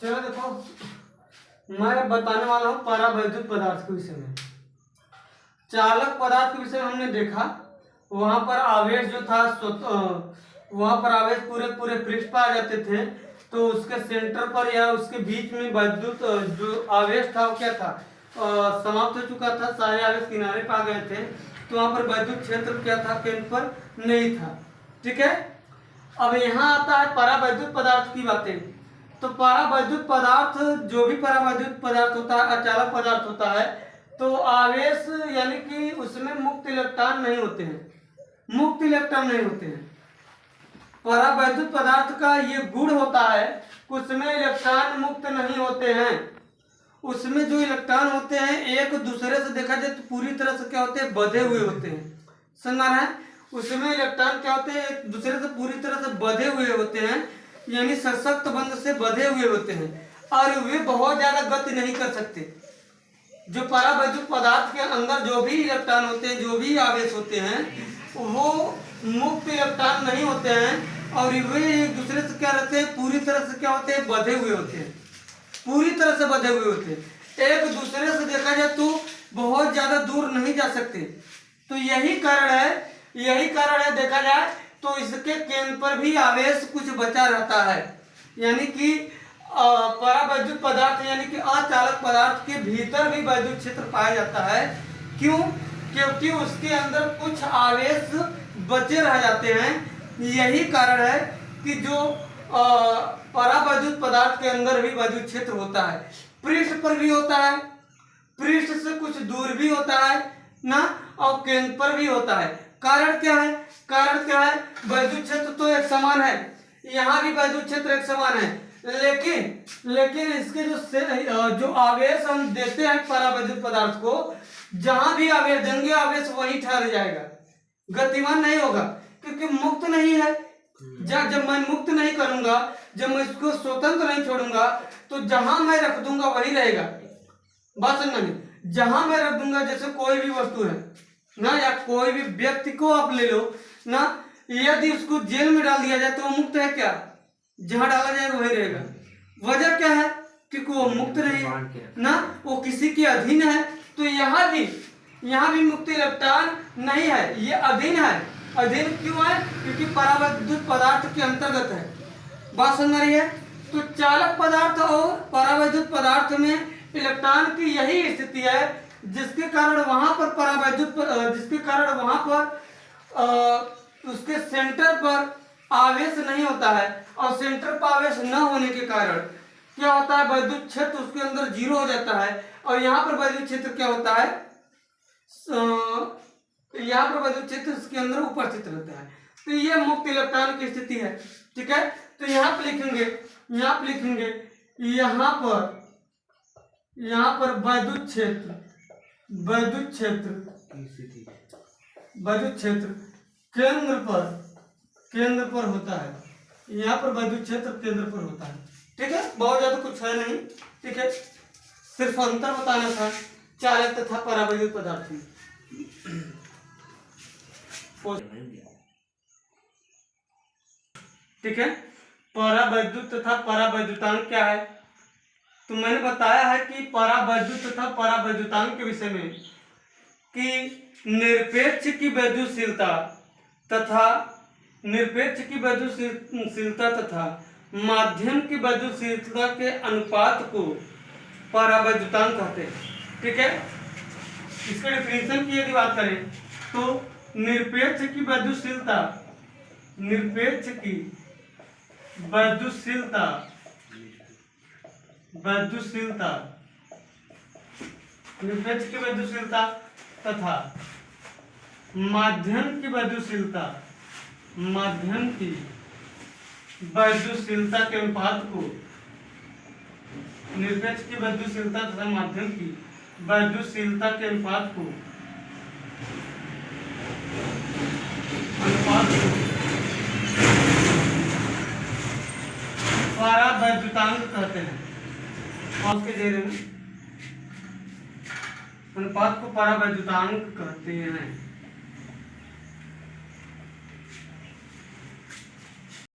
चलो देखो, मैं बताने वाला हूँ परावैद्युत पदार्थ के विषय में। चालक पदार्थ के विषय में हमने देखा, वहां पर आवेश जो था वहां पर आवेश पूरे पूरे पृष्ठ पर आ जाते थे, तो उसके सेंटर पर या उसके बीच में वैद्युत जो आवेश था वो क्या था, समाप्त हो चुका था, सारे आवेश किनारे पर आ गए थे, तो वहां पर वैद्युत क्षेत्र क्या था, केंद्र पर नहीं था। ठीक है, अब यहाँ आता है परावैद्युत पदार्थ की बातें। तो परावैद्युत पदार्थ, जो भी परावैद्युत पदार्थ होता है, अचालक पदार्थ होता है, तो आवेश यानी कि उसमें मुक्त इलेक्ट्रॉन नहीं होते हैं, मुक्त इलेक्ट्रॉन नहीं होते हैं। परावैद्युत पदार्थ का ये गुण होता है, उसमें इलेक्ट्रॉन मुक्त नहीं होते हैं। उसमें जो इलेक्ट्रॉन होते हैं एक दूसरे से देखा जाए तो पूरी तरह से क्या होते हैं, बंधे हुए होते हैं। समझ रहा है, उसमें इलेक्ट्रॉन क्या होते हैं, एक दूसरे से पूरी तरह से बंधे हुए होते हैं, यानी सशक्त बंध से बंधे हुए होते हैं, और वे बहुत ज्यादा गति नहीं कर सकते। जो परावैद्युत पदार्थ के अंदर जो भी इलेक्ट्रॉन होते हैं, जो भी आवेश होते हैं, वो मुक्त इलेक्ट्रॉन नहीं होते हैं, और वे एक दूसरे से क्या रहते हैं, पूरी तरह से क्या होते हैं, बंधे हुए होते हैं, पूरी तरह से बंधे हुए होते हैं। एक दूसरे से देखा जाए तो बहुत ज्यादा दूर नहीं जा सकते। तो यही कारण है देखा जाए तो इसके केंद्र पर भी आवेश कुछ बचा रहता है, यानी कि परावैद्युत पदार्थ यानी कि अचालक पदार्थ के भीतर भी वैद्युत क्षेत्र पाया जाता है। क्यों? क्योंकि उसके अंदर कुछ आवेश बचे रह जाते हैं। यही कारण है कि जो परावैद्युत पदार्थ के अंदर भी वैद्युत क्षेत्र होता है, पृष्ठ पर भी होता है, पृष्ठ से कुछ दूर भी होता है ना, और केंद्र पर भी होता है। कारण क्या है? वैद्युत क्षेत्र तो एक समान है, यहाँ भी वैद्युत क्षेत्र एक समान है, लेकिन इसके जो आवेश हम देते हैं परावैद्युत पदार्थ को, जहां भी आवेश देंगे आवेश वही ठहर जाएगा, गतिमान नहीं होगा, क्योंकि मुक्त नहीं है। जब मैं मुक्त नहीं करूंगा, जब मैं इसको स्वतंत्र नहीं छोड़ूंगा, तो जहां मैं रख दूंगा वही रहेगा। बात समझ में? जहां मैं रख दूंगा, जैसे कोई भी वस्तु है ना, या कोई भी व्यक्ति को आप ले लो ना, यदि उसको जेल में डाल दिया जाए तो वो मुक्त है क्या? जहां डाला जाएगा वही रहेगा। वजह क्या है? क्योंकि वो मुक्त नहीं है ना, वो किसी के अधीन है। तो यहाँ भी मुक्त इलेक्ट्रॉन नहीं है, ये अधीन है। अधीन क्यों है? क्योंकि परावैद्युत पदार्थ के अंतर्गत है। बात समझ रही है? तो चालक पदार्थ और परावैद्युत पदार्थ में इलेक्ट्रॉन की यही स्थिति है, जिसके कारण वहां पर उसके सेंटर पर आवेश नहीं होता है, और सेंटर पर आवेश न होने के कारण क्या होता है, वैद्युत क्षेत्र उसके अंदर जीरो हो जाता है। और यहाँ पर वैद्युत क्षेत्र क्या होता है, यहाँ पर वैद्युत क्षेत्र इसके अंदर उपस्थित रहता है। तो ये मुक्त इलेक्ट्रॉन की स्थिति है। ठीक है, तो यहाँ पे लिखेंगे यहाँ पर वैद्युत क्षेत्र केंद्र पर होता है। यहाँ पर वैद्युत क्षेत्र केंद्र पर होता है। ठीक है, बहुत ज्यादा कुछ है नहीं। ठीक है, सिर्फ अंतर बताना था चालक तथा परावैद्युत पदार्थ में। ठीक है, परावैद्युत तथा परावैद्युतांक क्या है? तो मैंने बताया है कि परावैद्युत तथा परावैद्युतांक के विषय में कि निरपेक्ष की वैद्युतशीलता तथा माध्यम की वैद्युतशीलता के अनुपात को परावैद्युतांक कहते हैं। ठीक है, इसके डिफिनेशन की यदि बात करें तो निरपेक्ष की वैद्युतशीलता तथा माध्यम की वैद्युतशीलता के अनुपात को, निरपेक्ष की वैद्युतशीलता तथा माध्यम की वैद्युतशीलता के अनुपात को परावैद्युतांक कहते हैं। उसके घेरे में अनुपात को परावैद्युतांक कहते हैं।